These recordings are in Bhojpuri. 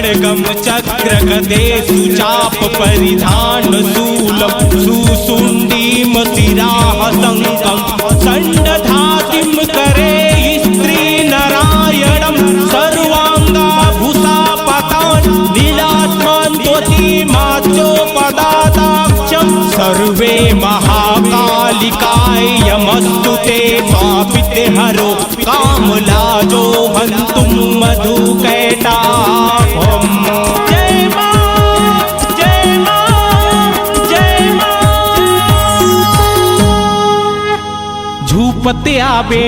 खड्गम चक्र गदे सुचाप परिधान शूलम सुसुंडीम शिराः शंखं संडधातिं करे स्त्री नारायणं सर्वांगाभूषापतान् नीलात्मान् ज्योतिमाच्योपदाताक्षं सर्वे महाकालिकाय यमस्तु ते स्वापिते हरो कामलाजो हन्तुं मधुकैटाभम्। जय मां जय मां जय मां। झूपते आबे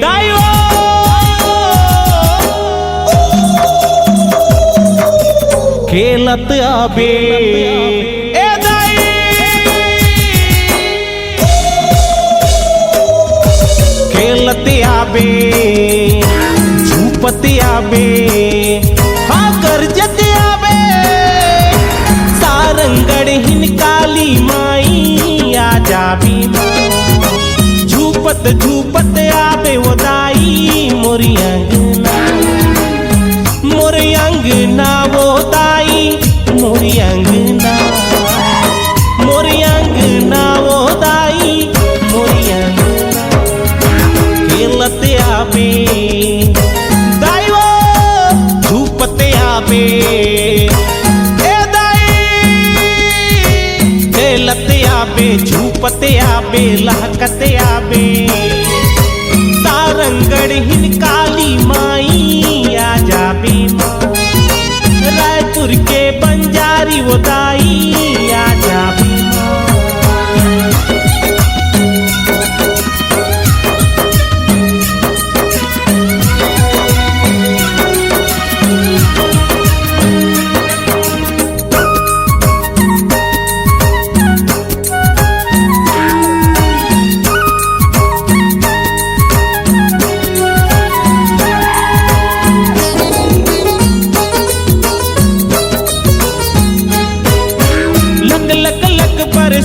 दायो खेलत आबे ए दाई खेलत आबे झूपत आबे हाँ करजत आबे सारंगढ़ हिन काली माई आ जाबी झूपत झूपत आबे वो दाई मोरी अंगना वो दाई मोरी अंगना वो दाई मोरी अंगना खेलत आबे दाई वो झूपत आबे ए दाई खेलत आबे झूपत आबे लहकत आबे सारंगढ़ हिन काली माई आ जाबी रायपुर के बंजारी वो दाई आ जाबी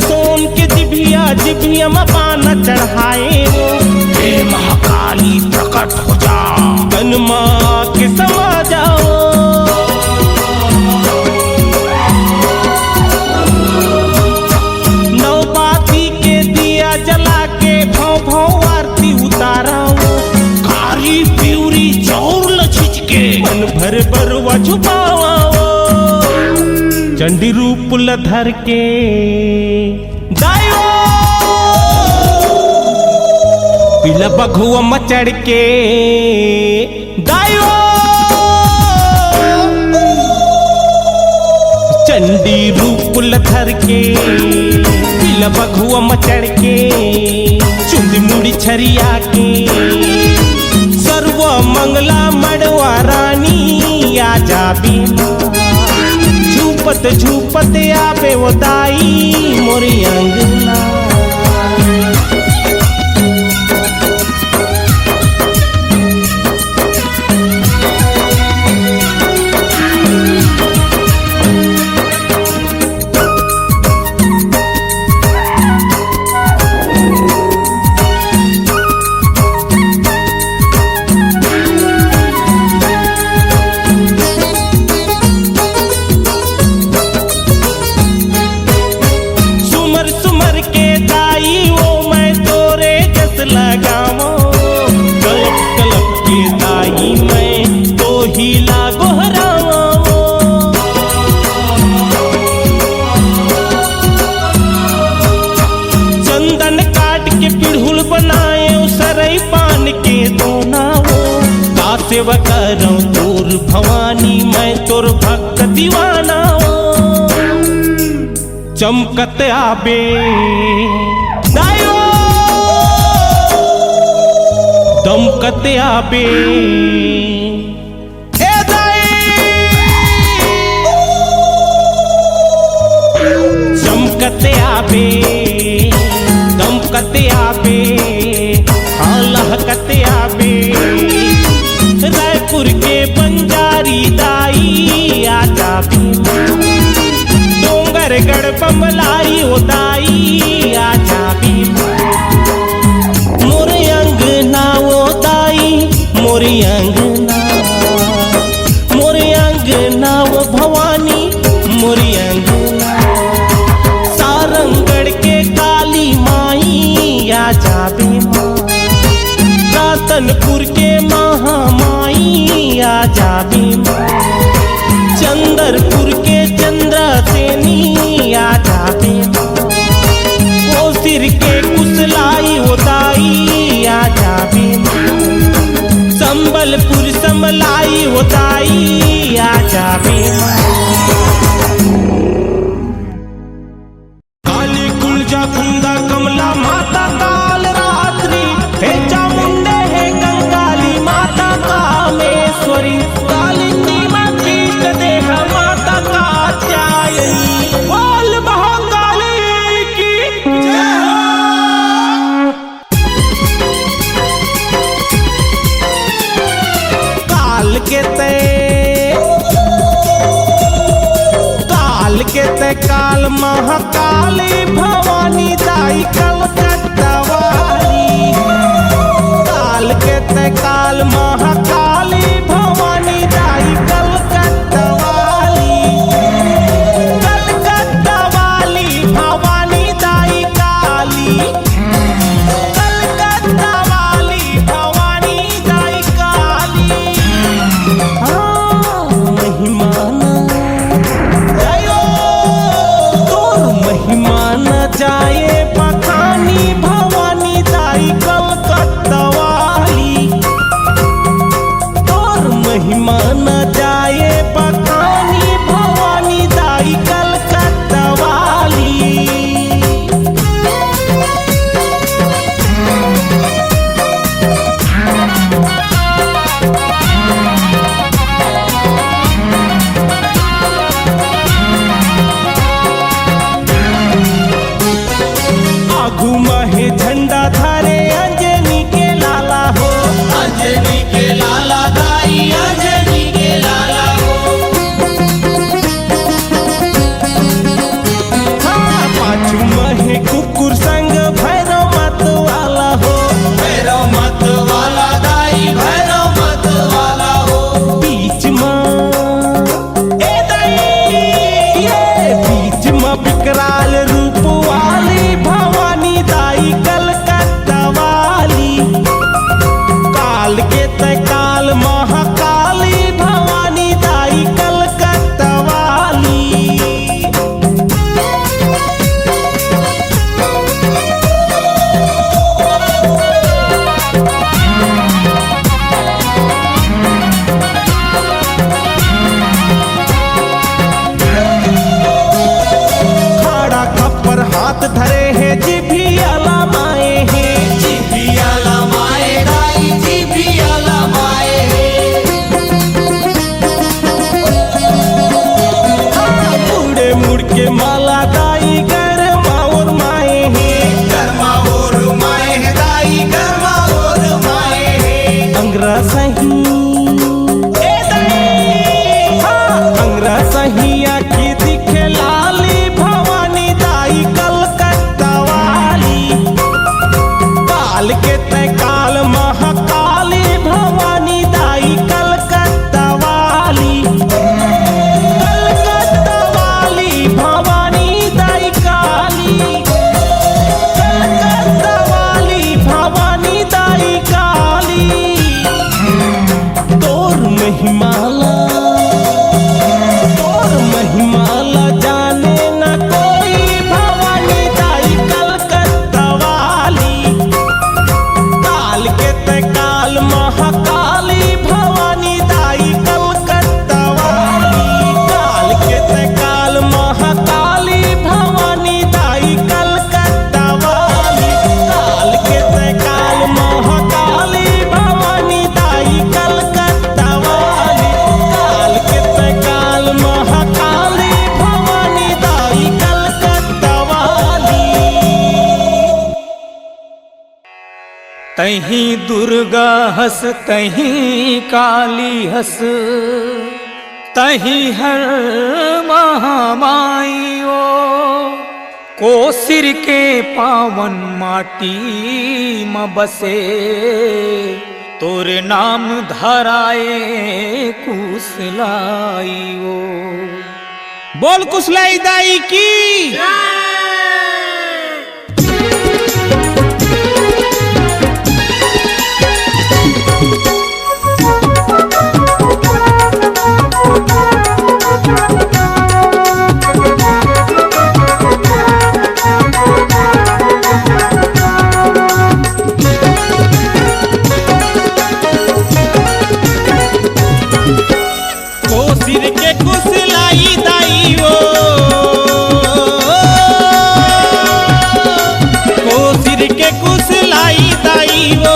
सोन के जिभिया में पाना चढ़ाए वो हे महाकाली प्रकट हो जा तन माँ के समा जाओ नौबाती के दिया जला के भौ भौ आरती उतारा वो कारी प्यूरी चौर लछिच के मन भर बरवा छुपावा चंडी रूप लधर के दायो पीला बघुआ मचड़ के दायो चंडी रूप लधर के पीला बघुआ मचड़ के चुंदी मुड़ी छरिया के सर्व मंगला मड़वा रानी आ जाबी झूपत झूपत आबे वो दाई मोरी अंगना लगावो कलप कलप के दाई मैं तो हीला गोहरावो चंदन काट के पिढ़ुल बनाए उसरई पान के दोनावो का सेवा करो तोर भवानी मैं तोर भक्त दीवाना चमकत आबे दायो दमकत आबे ए दाई चमकत आबे दमकत आबे हाँ लहकत आबे रायपुर के बंजारी दाई आ जाबी डोंगरगढ़ बमलाई ओ दाई आ जाबी मोरे अंगना वो दाई मोरे अंगना अंगनाव भवानी मोरी अंगना, सारंगढ़ के काली माई आ जाबे माँ, रातनपुर के महामाई आ जाबे माँ, चंदरपुर के चंद्रसेनी आ जाबे माँ, कोसिर के कुसलाई होताई आ जाबे माँ, संबलपुर समलाई होताई आ जाबे माँ। काली कुलजा कुंदा कमला माता काल रात्रि, हे चामुंडे हे कंकाली माता कामेश्वरी, कालिंदी माता इष्ट देह माता कात्यायनी, बोल महाकाली की जय हो। काल के ते काल महाकाली भवानी दाई कलकत्ता वाली, काल के ते काल महाकाली भवानी दाई कलकत्ता वाली, कलकत्ता वाली भवानी दाई काली, कलकत्ता वाली भवानी दाई काली। हाँ महिमाना महिमा न जाए बखानी भवानी दाई कलकत्ता वाली, तोर महिमा न जाए बखानी भवानी दाई कलकत्ता वाली। आगू महे झंडा धारे अंजनी के लाला हो, अंजनी के लाला दाई अंजनी के लाला हो, हाँ पाछू महे कुकुर संग भैरव मत वाला हो, भैरव मत वाला दाई भैरव मत वाला हो, बीच ए दाई ये बीच में विकराल रूप वाली भवानी दाई कलकत्ता वाली, काल के ते काल महाकाली भवानी दाई कलकत्ता वाली। खड़ा खप्पर हाथ धरे हैं जिभियाला माए हैं, जिभियाला माए दाई जिभियाला माए, मुड़े मुड़ के माला दाई गरमा और माए हैं, गरमा और माए दाई गरमा और माए, अंगरा सही ए दाई, हाँ अंगरा सही आखी दिखे लाली भवानी दाई कलकत्ता वाली, काल के ते काल महाकाली भवानी दाई कलकत्ता वाली, कलकत्ता वाली भवानी दाई काली, कलकत्ता वाली भवानी दाई काली। तोर महिमाला जाने न कोई भवानी दाई कलकत्ता वाली, काल के ते काल महाकाली भवानी दाई कलकत्ता वाली, काल के ते काल महाकाली भवानी दाई कलकत्ता वाली, काल के ते काल महाकाली भवानी दाई कलकत्ता वाली, काल के ते काल महाकाली भवानी दाई कलकत्ता वाली। तहीं दुर्गा हस तहीं काली हस, तहीं हर महामाई ओ, कोसिर के पावन माटी म बसे, तोरे नाम धराए कुशलाई ओ। बोल कुशलाई दाई की। सिर के कुशलाई दाई ओ, सिर के कुशलाई दाई ओ,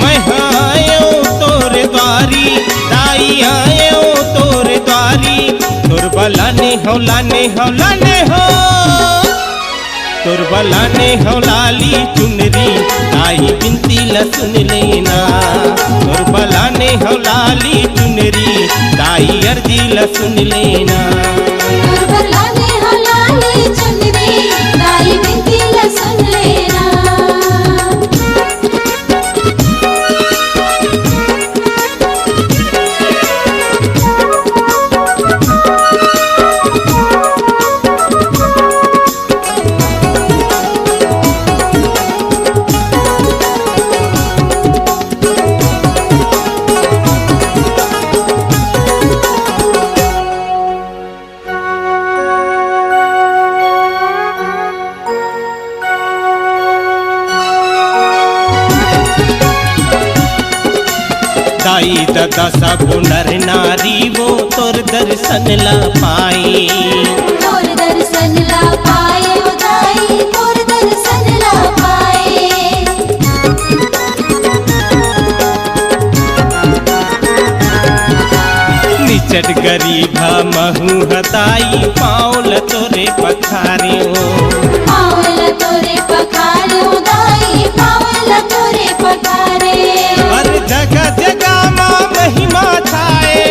मैं आयो तोरे द्वारी दाई आयो तोरे द्वारी। तोर बलाने हो लाने हो लाने हो, तोर बलाने हो लाली चुनरी दाई बिनती ला सुन लेना। तोर बलाने हो लाली चुनरी दाई अर्जी ला सुन लेना। तोर बलाने हो लाली चुनरी दाई बिनती ला सुन लेना। दाई दादा सब नर नारी वो तोर दर्शन ला पाई। तोर दर्शन ला पाए ओ दाई, तोर दर्शन ला पाए। निचट गरीबा महू हताई पाओल तोरे पखारे ओ। पावल तोरे पखारे ओ दाई, पावल तोरे पखारे। हर जगह जगह माँ महिमा छाए,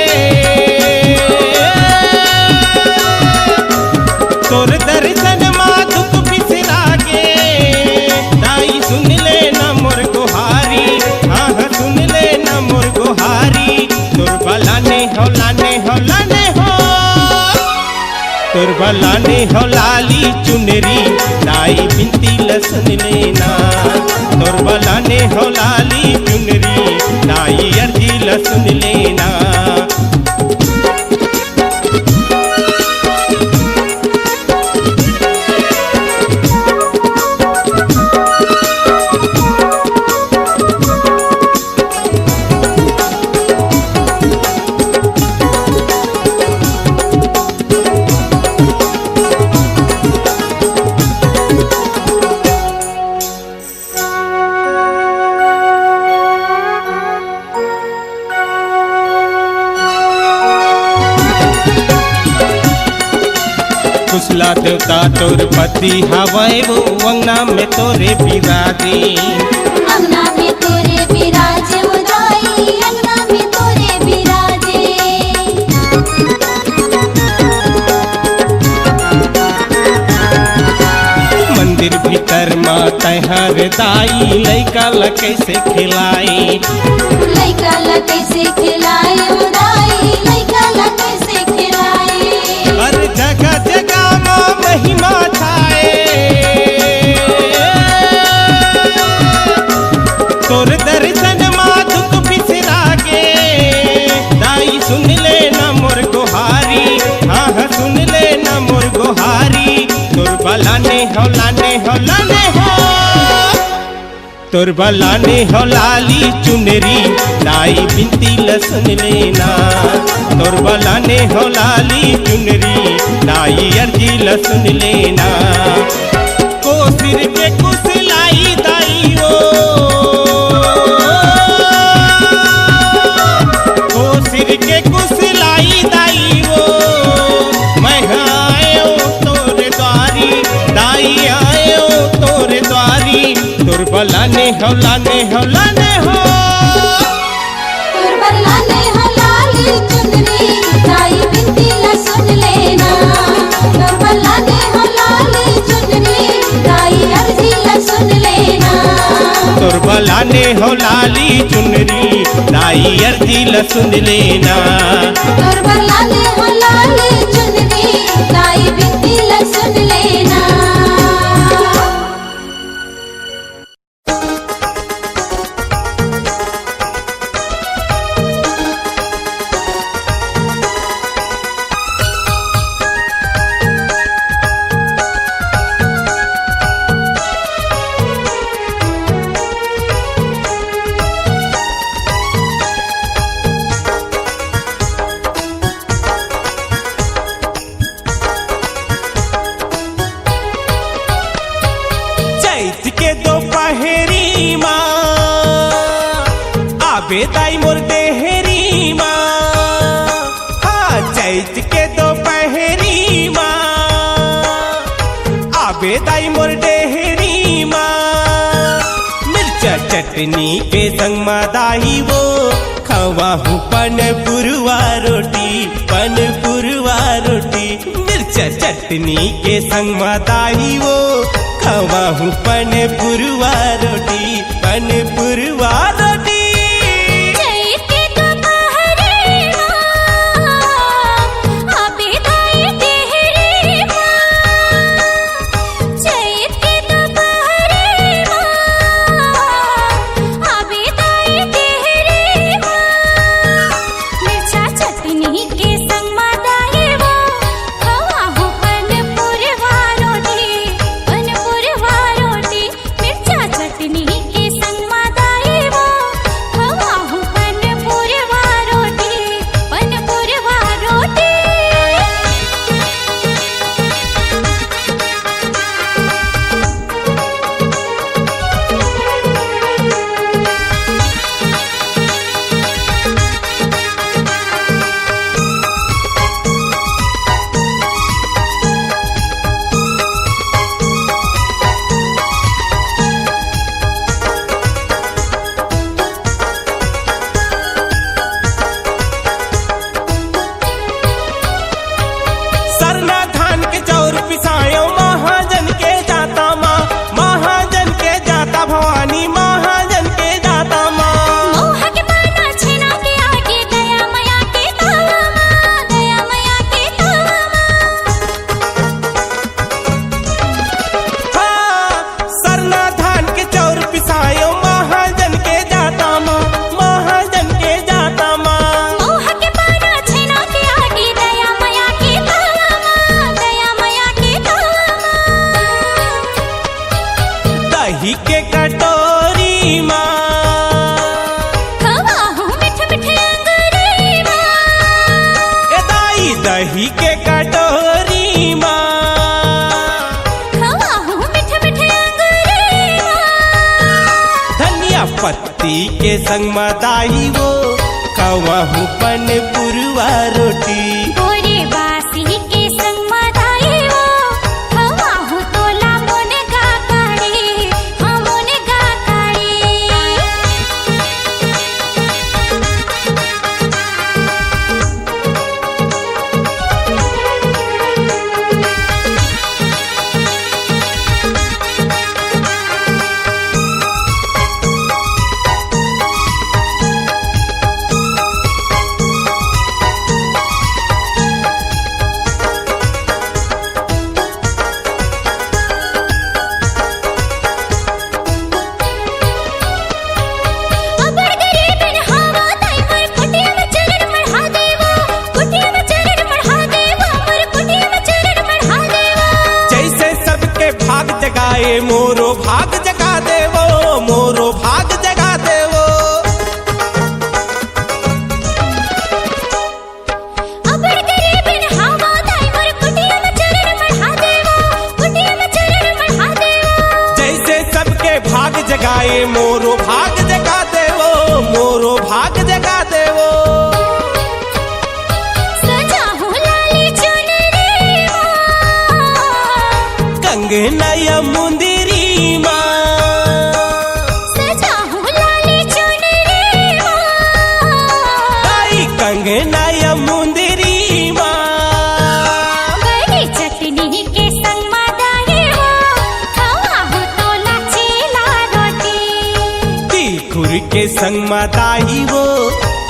तोर दर्शन माँ दुख बिसरागे। दाई सुन ले न मोर गुहारी, हाँ हाँ सुन ले न मोर गुहारी। तोर बलाने हो लाने हो लाने हो, तोर बलाने हो लाली चुनरी दाई बिनती ला सुन लेना। तोर बलाने हो लाली चुनरी दाई अर्जी ला सुन लेना। कुशला देवता तोर पति हवाए वो अंगना में तोरे बिराजे। अंगना में तोरे बिराजे ओ दाई, अंगना में तोरे बिराजे। मंदिर भीतर माँ तैहर दाई लैका ला कैसे खिलाई। लइका ला कैसे खिलाए ओ दाई, लइका ला कैसे खिलाए। हर जगह जगह माँ महिमा छाए, तोर दर्शन माँ दुख बिसरागे। दाई सुन ले न मोर गुहारी, हाँ हाँ सुन ले न मोर गुहारी। तोर बलाने हो लाने हो लाने हो, तोर बलाने हो लाली चुनरी दाई बिनती ला सुन लेना। तोर बलाने हो लाली चुनरी दाई अर्जी ला सुन लेना। को सिर के कुशलाई दाई ओ, को सिर के कुशलाई दाई ओ, मैं आयो तोरे द्वारी दाई आयो तोरे द्वारी। तोर बलाने हो लाने हो लाने हो, तोर बलाने हो लाली चुनरी दाई बिनती ला सुन लेना। तोर बलाने हो लाली चुनरी दाई अर्जी ला सुन लेना। तोर बला लाने हो लाली चुनरी दाई अर्जी ल सुन लेना। तोर बर लाले हो लाली चुनरी दाई बिनती ल सुन लेना। दाई मोर देहरी माँ, हाँ चैत के दोपहरी माँ, आबे दाई मोर देहरी माँ। मिर्चा चटनी के संग माँ दाई वो खवा हूँ पन पुरवा रोटी, पन पुरवा रोटी। मिर्चा चटनी के संग माँ दाई वो खवा हूँ पन पुरवा रोटी, पन पुरवा रोटी। दही के कटोरी माँ, खवा हूँ मीठे मीठे अंगूरी माँ। धनिया पत्ती के संग माँ दाई वो खवा हूँ पन पुरवा रोटी। गोरे बासी के संग माँ दाई वो खवा हूँ तोला मोने गा काढ़ी, हाँ मोने गा काढ़ी। मोरो भाग जगा देवो, मोरो भाग जगा देवो। अबर गरीबिन हावा दाई मोर कुटिया में चरण बढ़ा देवो, कुटिया में चरण बढ़ा देवो। जैसे सबके भाग जगाए मोरो भाग जगा देवो, मोरो भाग जगा देवो। सजा हूँ लाली चुनरी माँ, कंगना या मुंदरी माँ, सजा हूँ लाली चुनरी माँ। दाई कंगना या मुंदरी माँ। गरी चटनी के संग माँ दाई वो खवा हूँ तोला चीला रोटी। संगमादाई वो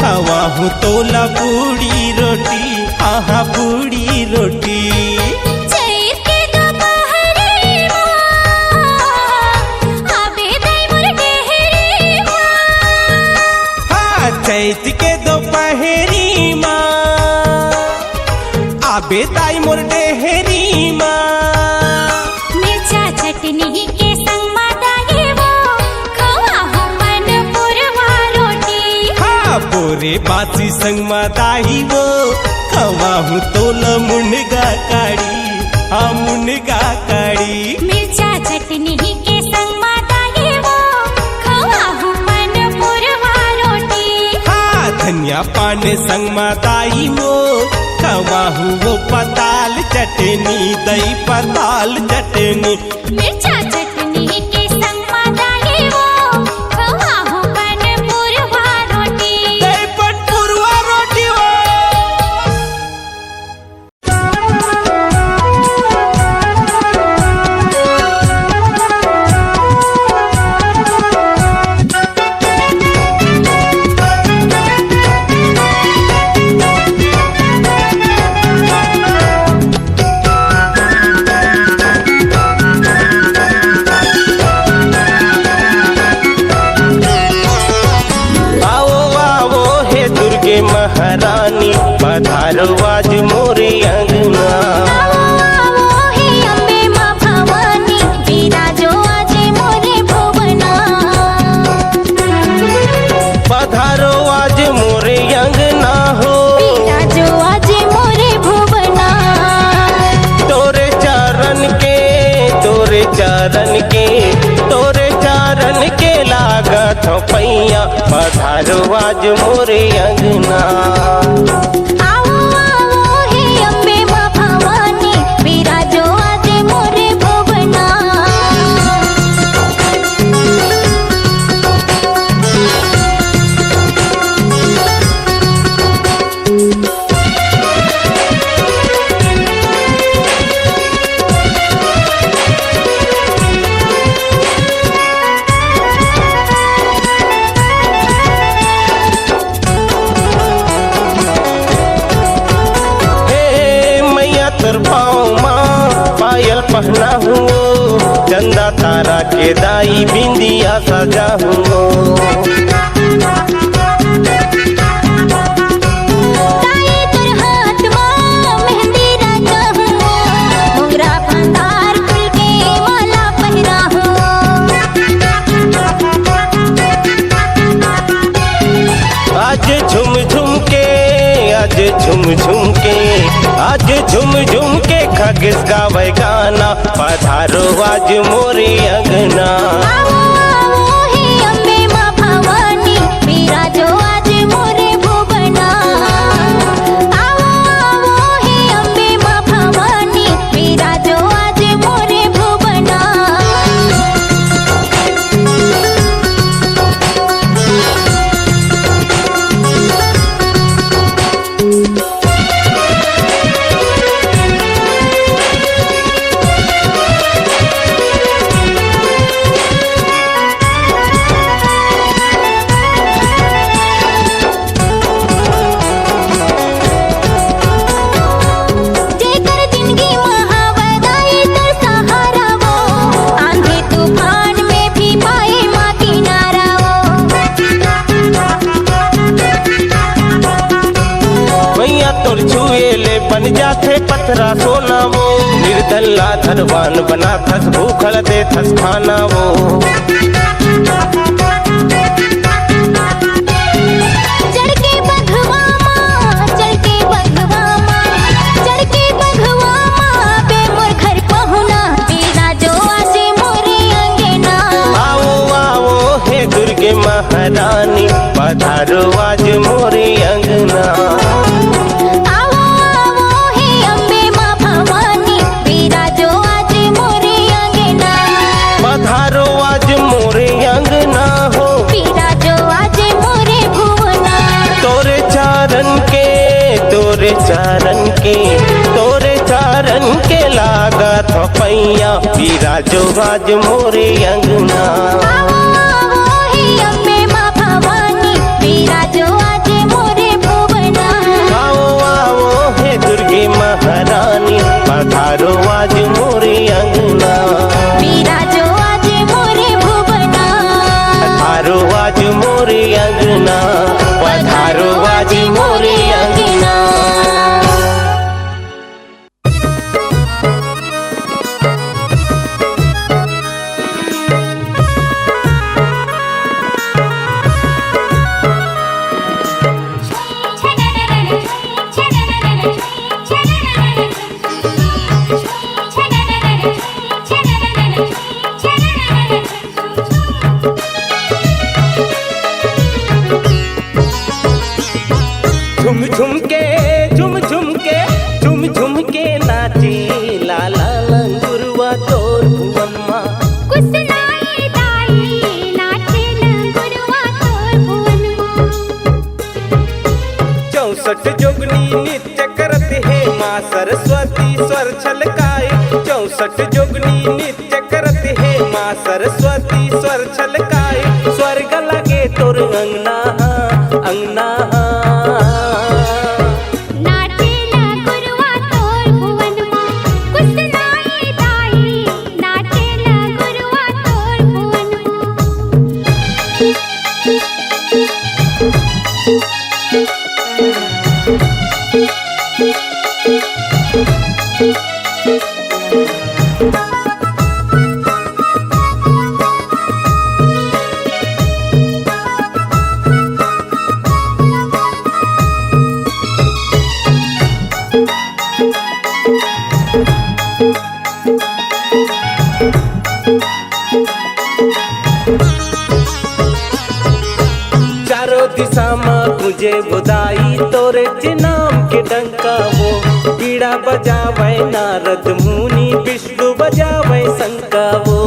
खवाहू तोला पूड़ी रोटी, आहा पूड़ी रोटी। चैत के दोपहरी आबे दाई मोर डेहरी हाँ चैत के दोपहरी माँ आबे दाई मोर डेहरी माँ। मिर्चा चटनी के संग मादाई वो खवाहू मन पुरवा रोटी। हाँ बोरे बासी संगमादाई वो खवाहू तोला मुनगा काड़ी, हाँ मुनगा काड़ी। मिर्चा चटनी के संग मादाई वो खवाहू मन पुरवा रोटी। हाँ धनिया पान संगमादाई वो खवाहू वो पताल चटनी, दही पताल चटनी। मिर्चा चटनी के संग मादाई वो खवाहू मन पुरवा रोटी। दही पर पुरवा रोटी वो। महारानी पधारो आज मोरे अंगना। आवो हे अम्बे माँ भवानी विराजो आज मोरे भुवना। पधारो आज मोरे अंगना हो, विराजो आज मोरे भुवना। तोरे चरण के तोरे चरण के तोरे चरण के लागत पैया। पधारो आज मोरे अंगना। आवो हे अम्बे माँ भवानी विराजो आज मोरे भुवना। पहना हूँ चंदा तारा के दाई बिंदिया सजा हूँ। ताई तोर हाथ माँ मेहंदी रंगा हूँ, मोगरा फंदार फूल के माला पहिरा हूँ। आज झुम झुम के आज झुम झुम के आज झुम झुम के खगेश गावे गाना। पधारो आज मोरे अंगना। आवो हे अम्बे माँ भवानी विराजो आज मोरे भुवना। आवो हे अम्बे माँ भवानी विराजो आज मोरे भुवना। बन जाथे पथरा सोना वो, निर्दल्ला धनवान बना थस भूखल दे थस खाना वो। चढ़ के बघवा माँ, चढ़ के बघवा माँ, चढ़ के बघवा माँ, बे मोर घर पहुना, बेरा जो आजे मोरे अंगना। आओ आओ हे दुर्गे महारानी, पधारो आज मोरे अंगना। पधारो आज मोरे अंगना हो, विराजो आज मोरे भुवना। तोरे चारण के तोरे चारण के तोरे चारण के लागत पैया, विराजो आज मोरे अंगना। आवो हे अम्बे माँ भवानी, झुम झुम के नाचे लाला लंगुरवा तोर भुवन मा। कुसनाई दाई नाचे लंगुरवा तोर भुवन मा। 64 जोगनी नृत्य करत है माँ सरस्वती स्वर छलकाए। 64 जोगनी नृत्य करत है माँ सरस्वती स्वर छलकाए। स्वर्ग लगे तोर अंगना अंगना। नाचे लंगुरवा तोर भुवन मा। कुसनाई दाई नाचे लंगुरवा तोर भुवन मा। चारों दिशा में तुझे बुदाई तोरे नाम के डंका वो। बीड़ा बजावे नारद मुनि विष्णु बजावे शंका वो।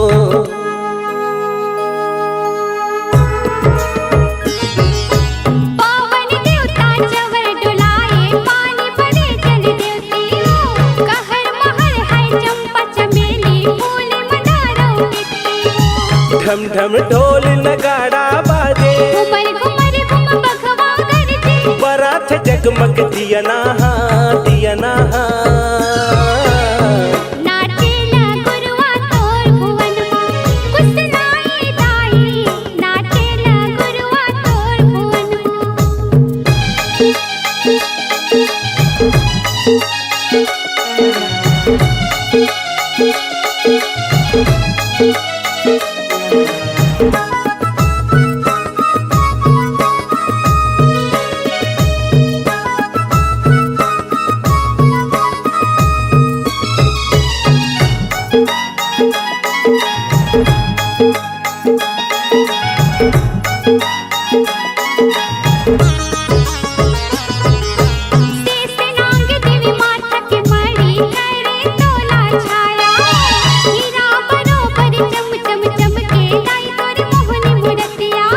पावन देवता चवर डुलाए पानी पड़े जल देवती हो। कहर महर है चंपा चमेली फूल मंदारों मिट्टी हो। ढम ढम ढोल नगाड़ा बाजे घुमर घुमर घुम बघवा गरजे। बरात जगमग दिया ना नाचे लंगुरवा तोर भुवन मा। कुसनाई दाई नाचे लंगुरवा तोर भुवन मा। शेष नांग देवी माथा के मणि करे तोला छाया। हीरा बरोबर चम चम चमके लाई तोर मोहनी मूर्तिया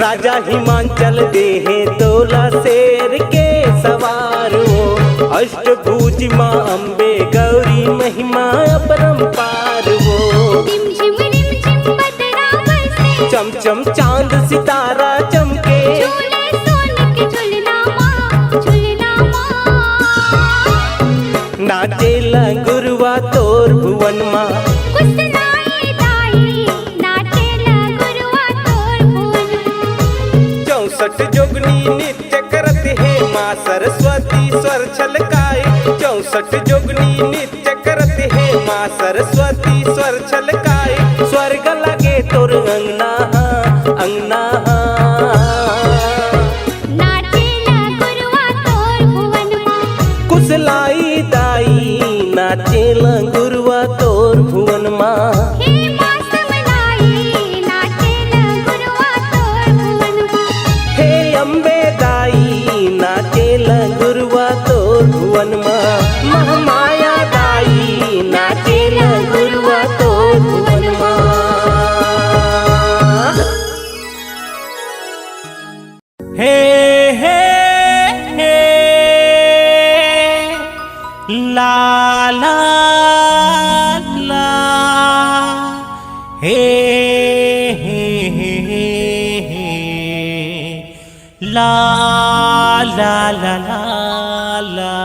राजा हिमांचल देहे तोला शेर के सवार हो। अष्टभुज माँ अम्बे गौरी महिमा अपरंपार वो। रिम झिम बदरा बरसे। चम चम चांद सितारा चमके। झूले सोने के झूलना माँ झूलना माँ। नाचे लंगुरवा तोर भुवन माँ। कुसनाई दाई नाचे लंगुरवा तोर भुवन मा। 64 जोगनी नृत्य करत है माँ सरस्वती स्वर छलकाए। 64 जोगनी नृत्य करत है माँ सरस्वती स्वर छलकाए। स्वर्ग लगे तोर अंगना अंगना। नाचे लंगुरवा तोर भुवन मा। कुसलाई दाई नाचे लंगुरवा तोर भुवन माँ। हे माँ समलाई नाचे लंगुरवा तोर भुवन मा। हे अम्बे दाई नाचे लंगुरवा तोर भुवन माँ। महामाया दाई नाचे लंगुरवा तोर भुवन माँ। हे हे हे ला ला ला हे ला ला ला ला ला।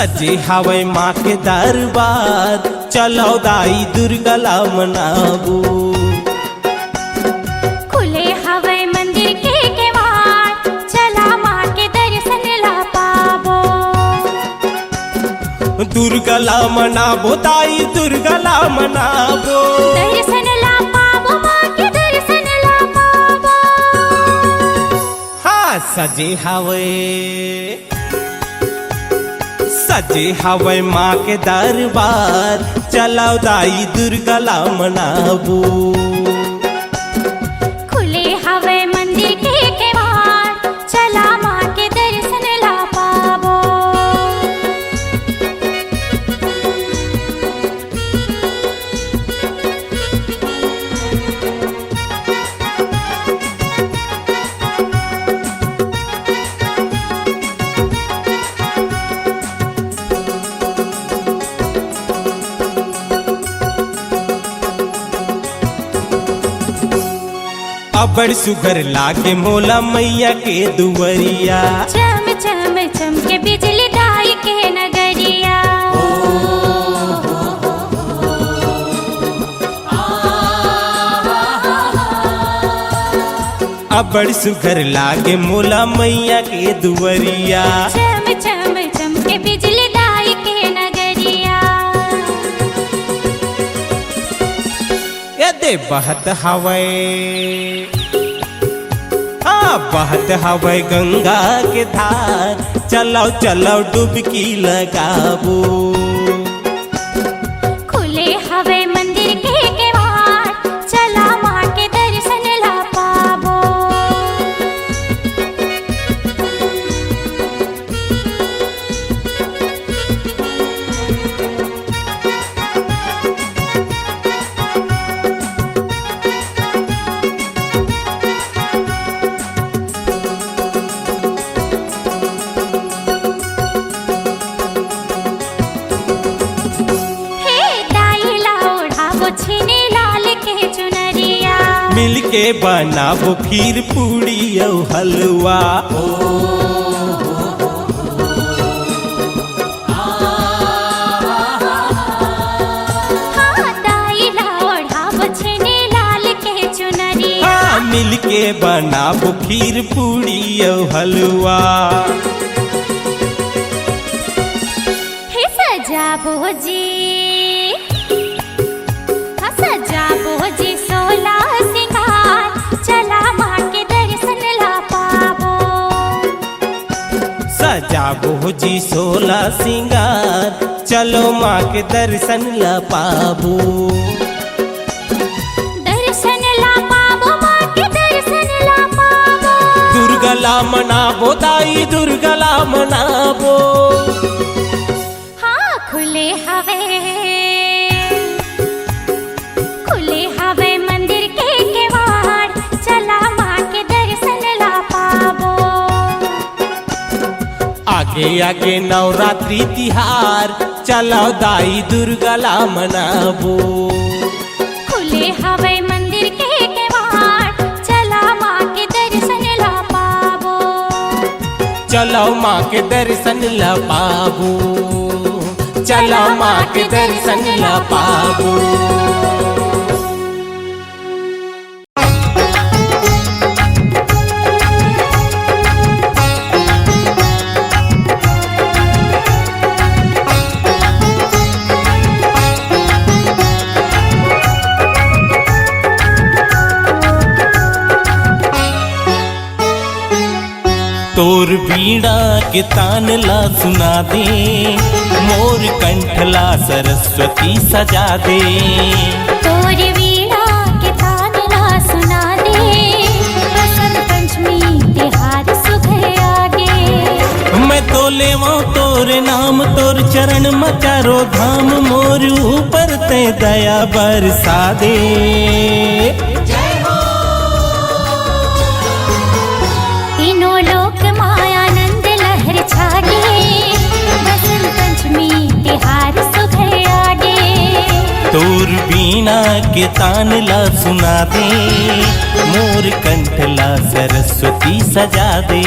सजे हवे माँ के दरबार, चलो दाई दुर्गा ला मनाबू। खुले हवे मंदिर के केवाड़, चला माँ के दर्शन ला पाबो। दुर्गा ला मनाबो दाई दुर्गा ला मनाबो। दर्शन ला पाबो माँ के दर्शन ला पाबो। हाँ सजे हवे माँ के दरबार, चलाओ दाई दुर्गा ला मनाबू। खुले हवे मंदिर के केवाड़, चला माँ के दर्शन ला पाबो। अबड़ सुघर लागे मोला मैया के दुवरिया। चम चम चमके बिजली दाई के नगरिया। अबड़ सुघर लागे मोला मैया के दुवरिया। चम चम चमके बिजली दाई के नगरिया। यदे बहत हवे, हाँ बहत हवे गंगा के धार, चलो चलो डुबकी लगाबू। खुले हवे मंदिर के केवाड़, चला माँ के दर्शन ला पाबो। मिल के बनाबो खीर पूड़ी और हलवा। हाँ मिल के बनाबो खीर पूड़ी और हलवा। हे सजाबो जी, सजाबो जी सोला सिंगार, चला माँ के दर्शन ला पाबो। सजाबो जी सोला सिंगार, चलो माँ के दर्शन ला पाबो। दर्शन ला पाबो माँ के दर्शन ला पाबो। दुर्गा ला मनाबो दाई दुर्गा ला मनाबो। हाँ खुले हवे मंदिर के केवाड़, चला माँ के दर्शन ला पाबो। आगे आगे नवरात्रि तिहार, चलो दाई दुर्गा ला मनाबो। खुले हवे मंदिर के केवाड़, चला माँ के दर्शन ला पाबो। चलो माँ के दर्शन ला पाबो। चलो माँ के दर्शन ला पाबो। तोर बीड़ा के तान ला सुना दे, मोर कंठला सरस्वती सजा दे। तोर बीड़ा के तान ला सुना दे, बसंत पंचमी तिहार सुघर आगे। मैं तो लेवा तोर नाम, तोर चरण मचारो धाम, मोर ऊपर ते दया बरसा दे। तीनों लोक मायानंद लहर छागे, बसंत पंचमी तिहार सुघर आगे। तोर बीना के तान ला सुना दे, मोर कंठला सरस्वती सजा दे।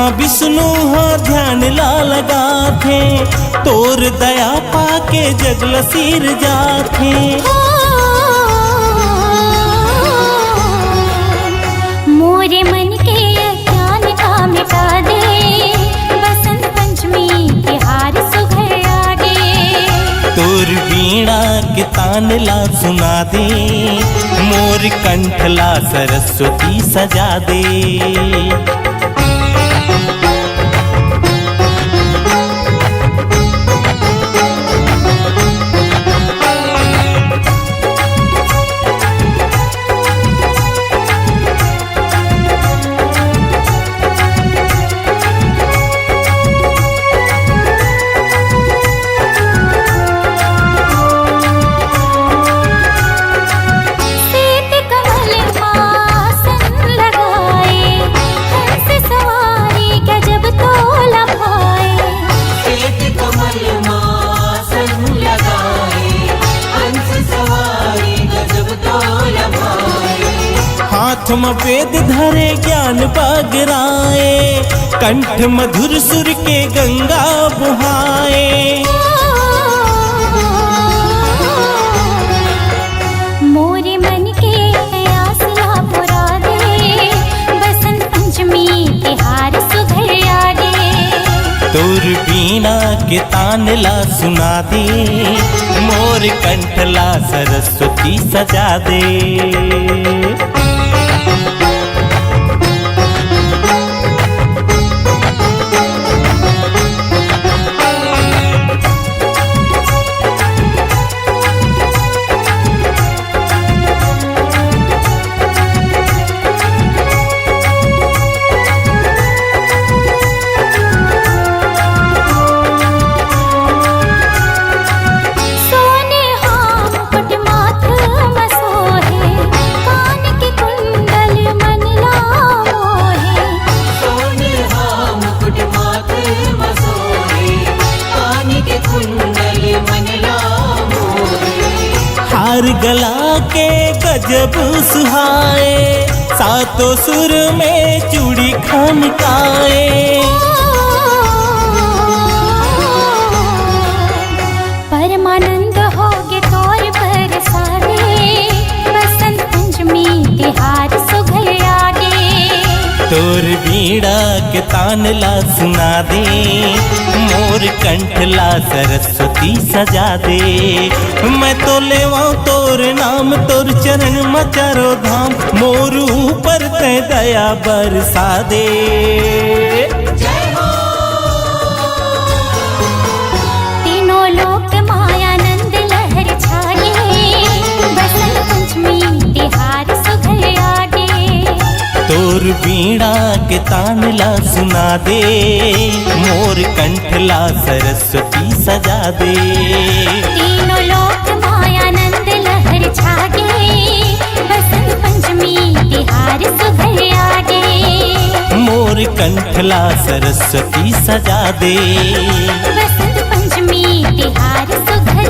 महाविष्णु हो ध्यान ला लगा थे, तोर दया पाके जगल सिर जाथे। मोरे मन के अज्ञान का मिटा दे, बसंत पंचमी तिहार सुघर आगे। तोर वीणा के तान ला सुना दे, मोर कंठ ला सरस्वती सजा दे। हाथ में वेद धरे ज्ञान बगराए, कंठ मधुर सुर के गंगा बुहाए। मोरे मन के आसला पुरा दे, बसंत पंचमी तिहार सुघर आगे। तोर वीणा के तान ला सुना दे, मोर कंठ ला सरस्वती सजा दे। हार गला के गजब सुहाए, सातों सुर में चूड़ी खनकाए। परमानंद होगे तोर बरसाने, बसंत पंचमी तिहार सुघर आगे। तोर वीणा के तान ला सुना दे, मोर कंठ ला सरस्वती सजा दे। मैं तो लेवा तोर नाम, तोर चरण में चारों धाम, मोर ऊपर ते दया बरसा दे। तीनों लोक मायानंद लहर छाए, बसंत पंचमी तिहार सुघर आगे। तोर वीणा के तान ला सुना दे, मोर कंठ ला सरस्वती सजा दे। तीनों लोक मायानंद लहर छागे, बसंत पंचमी तिहार सुघर आगे। मोर कंठ ला सरस्वती सजा दे। बसंत पंचमी तिहार सुघर